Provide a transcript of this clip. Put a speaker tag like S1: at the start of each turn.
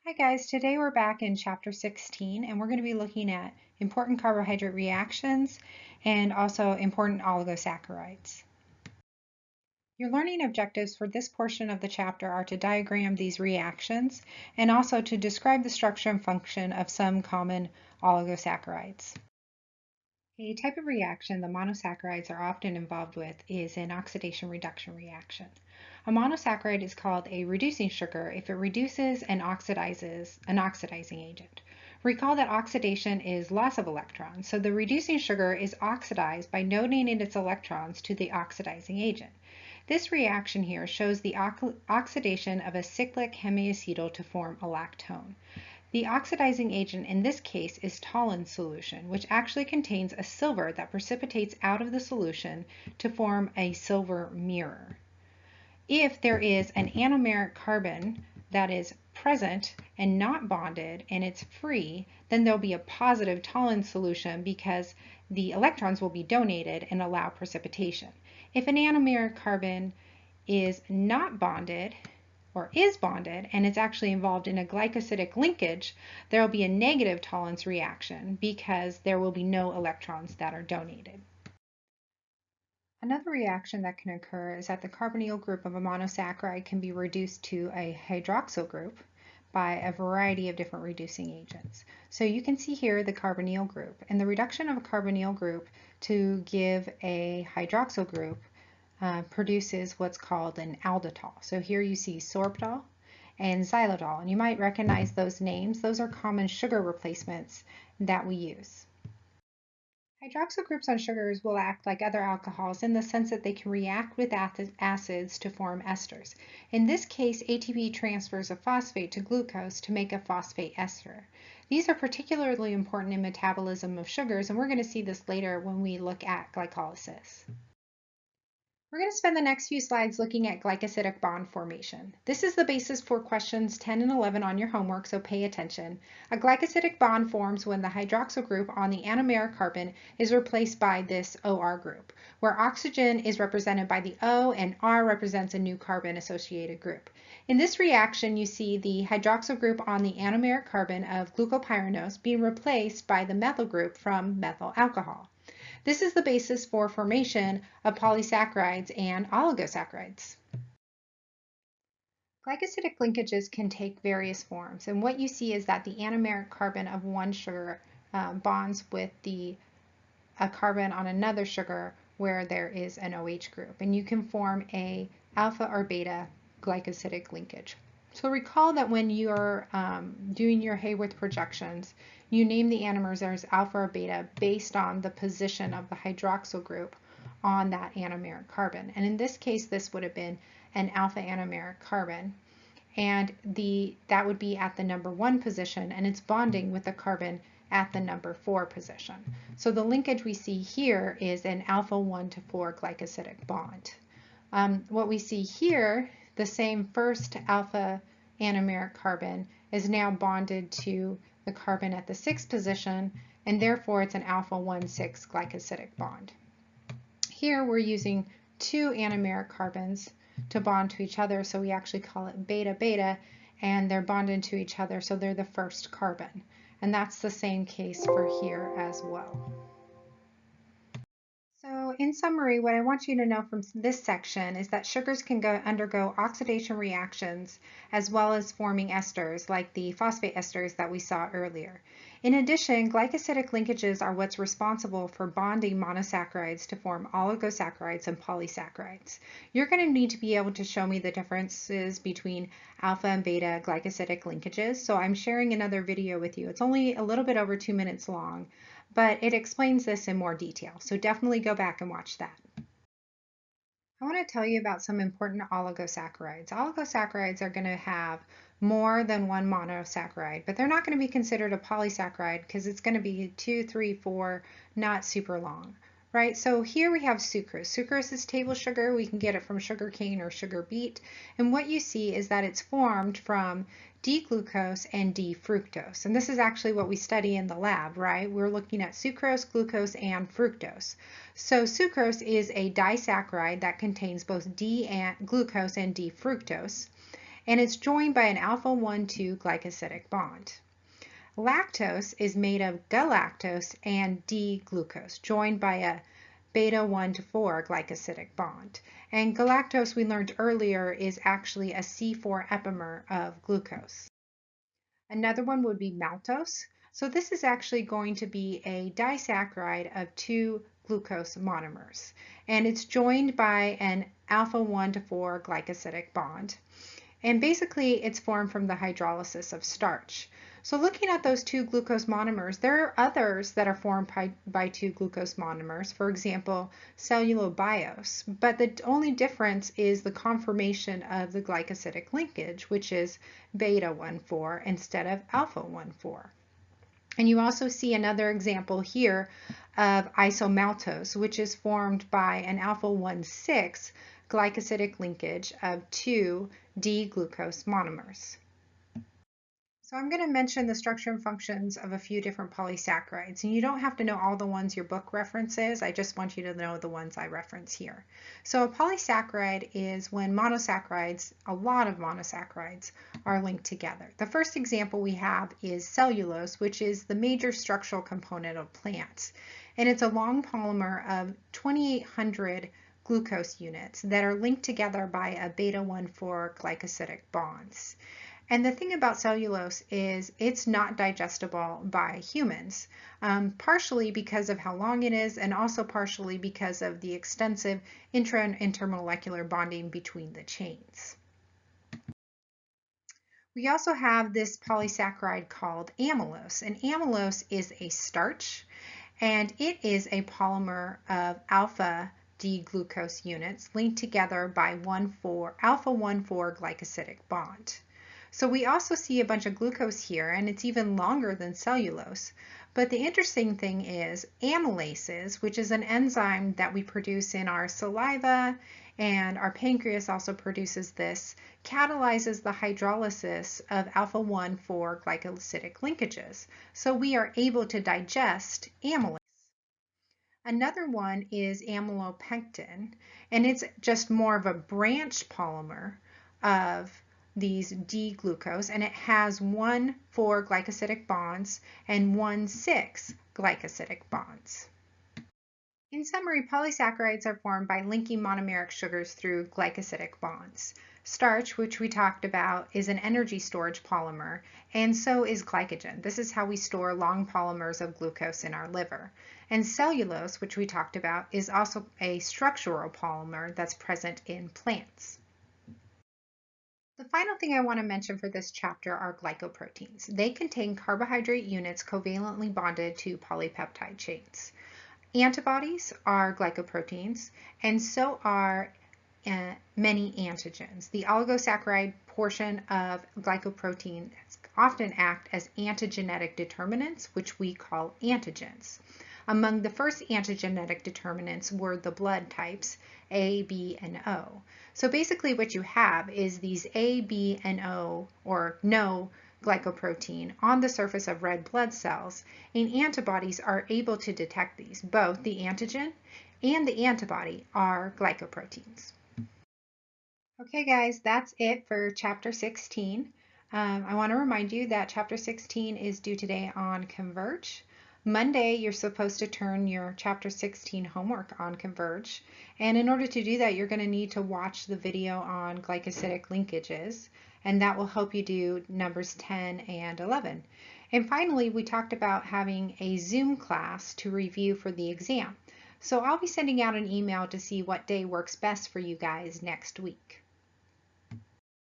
S1: Hi guys, today we're back in chapter 16 and we're going to be looking at important carbohydrate reactions and also important oligosaccharides. Your learning objectives for this portion of the chapter are to diagram these reactions and also to describe the structure and function of some common oligosaccharides. A type of reaction the monosaccharides are often involved with is an oxidation-reduction reaction. A monosaccharide is called a reducing sugar if it reduces and oxidizes an oxidizing agent. Recall that oxidation is loss of electrons, so the reducing sugar is oxidized by donating its electrons to the oxidizing agent. This reaction here shows the oxidation of a cyclic hemiacetal to form a lactone. The oxidizing agent in this case is Tollin's solution, which actually contains a silver that precipitates out of the solution to form a silver mirror. If there is an anomeric carbon that is present and not bonded and it's free, then there'll be a positive Tollin's solution because the electrons will be donated and allow precipitation. If an anomeric carbon is not bonded, or is bonded, and it's actually involved in a glycosidic linkage, there will be a negative Tollin's reaction because there will be no electrons that are donated. Another reaction that can occur is that the carbonyl group of a monosaccharide can be reduced to a hydroxyl group by a variety of different reducing agents. So you can see here the carbonyl group, and the reduction of a carbonyl group to give a hydroxyl group produces what's called an alditol. So here you see sorbitol and xylitol, and you might recognize those names. Those are common sugar replacements that we use. Hydroxyl groups on sugars will act like other alcohols in the sense that they can react with acids to form esters. In this case, ATP transfers a phosphate to glucose to make a phosphate ester. These are particularly important in metabolism of sugars, and we're going to see this later when we look at glycolysis. We're going to spend the next few slides looking at glycosidic bond formation. This is the basis for questions 10 and 11 on your homework, so pay attention. A glycosidic bond forms when the hydroxyl group on the anomeric carbon is replaced by this OR group, where oxygen is represented by the O and R represents a new carbon-associated group. In this reaction, you see the hydroxyl group on the anomeric carbon of glucopyranose being replaced by the methyl group from methyl alcohol. This is the basis for formation of polysaccharides and oligosaccharides. Glycosidic linkages can take various forms, and what you see is that the anomeric carbon of one sugar bonds with a carbon on another sugar where there is an OH group, and you can form a alpha or beta glycosidic linkage. So recall that when you're doing your Haworth projections, you name the anomers as alpha or beta based on the position of the hydroxyl group on that anomeric carbon. And in this case, this would have been an alpha anomeric carbon. And that would be at the number 1 position, and it's bonding with the carbon at the number 4 position. So the linkage we see here is an alpha 1 to 4 glycosidic bond. What we see here, the same first alpha anomeric carbon is now bonded to the carbon at the 6th position, and therefore it's an alpha 1,6 glycosidic bond. Here we're using 2 anomeric carbons to bond to each other, so we actually call it beta-beta, and they're bonded to each other, so they're the first carbon. And that's the same case for here as well. So in summary, what I want you to know from this section is that sugars can undergo oxidation reactions as well as forming esters like the phosphate esters that we saw earlier. In addition, glycosidic linkages are what's responsible for bonding monosaccharides to form oligosaccharides and polysaccharides. You're going to need to be able to show me the differences between alpha and beta glycosidic linkages, so I'm sharing another video with you. It's only a little bit over 2 minutes long, but it explains this in more detail, so definitely go back and watch that. I want to tell you about some important oligosaccharides. Oligosaccharides are going to have more than one monosaccharide, but they're not going to be considered a polysaccharide because it's going to be 2, 3, 4, not super long, right? So here we have sucrose. Sucrose is table sugar. We can get it from sugar cane or sugar beet. And what you see is that it's formed from D-glucose and D-fructose. And this is actually what we study in the lab, right? We're looking at sucrose, glucose, and fructose. So sucrose is a disaccharide that contains both D-glucose and D-fructose. and it's joined by an alpha-1,2 glycosidic bond. Lactose is made of galactose and D-glucose, joined by a beta-1,4 glycosidic bond. And galactose, we learned earlier, is actually a C4 epimer of glucose. Another one would be maltose. So this is actually going to be a disaccharide of 2 glucose monomers, and it's joined by an alpha-1,4 glycosidic bond. And basically it's formed from the hydrolysis of starch. So looking at those 2 glucose monomers, there are others that are formed by 2 glucose monomers, for example, cellulobiose, but the only difference is the conformation of the glycosidic linkage, which is beta-1,4 instead of alpha-1,4. And you also see another example here of isomaltose, which is formed by an alpha-1,6 glycosidic linkage of 2 D-glucose monomers. So I'm going to mention the structure and functions of a few different polysaccharides, and you don't have to know all the ones your book references. I just want you to know the ones I reference here. So a polysaccharide is when monosaccharides, a lot of monosaccharides, are linked together. The first example we have is cellulose, which is the major structural component of plants, and it's a long polymer of 2,800 glucose units that are linked together by a beta-1,4 glycosidic bonds. And the thing about cellulose is it's not digestible by humans, partially because of how long it is and also partially because of the extensive intra and intermolecular bonding between the chains. We also have this polysaccharide called amylose, and amylose is a starch, and it is a polymer of alpha D-glucose units linked together by alpha-1,4 glycosidic bond. So we also see a bunch of glucose here, and it's even longer than cellulose. But the interesting thing is amylases, which is an enzyme that we produce in our saliva, and our pancreas also produces this, catalyzes the hydrolysis of alpha-1,4 glycosidic linkages. So we are able to digest amylase. Another one is amylopectin, and it's just more of a branched polymer of these D-glucose, and it has 1,4 glycosidic bonds and 1,6 glycosidic bonds. In summary, polysaccharides are formed by linking monomeric sugars through glycosidic bonds. Starch, which we talked about, is an energy storage polymer, and so is glycogen. This is how we store long polymers of glucose in our liver. And cellulose, which we talked about, is also a structural polymer that's present in plants. The final thing I want to mention for this chapter are glycoproteins. They contain carbohydrate units covalently bonded to polypeptide chains. Antibodies are glycoproteins, and so are many antigens. The oligosaccharide portion of glycoproteins often act as antigenetic determinants, which we call antigens. Among the first antigenetic determinants were the blood types A, B, and O. So basically what you have is these A, B, and O, or no glycoprotein, on the surface of red blood cells, and antibodies are able to detect these. Both the antigen and the antibody are glycoproteins. Okay guys, that's it for chapter 16. I want to remind you that chapter 16 is due today on Converge. Monday, you're supposed to turn your chapter 16 homework on Converge. And in order to do that, you're going to need to watch the video on glycosidic linkages, and that will help you do numbers 10 and 11. And finally, we talked about having a Zoom class to review for the exam. So I'll be sending out an email to see what day works best for you guys next week.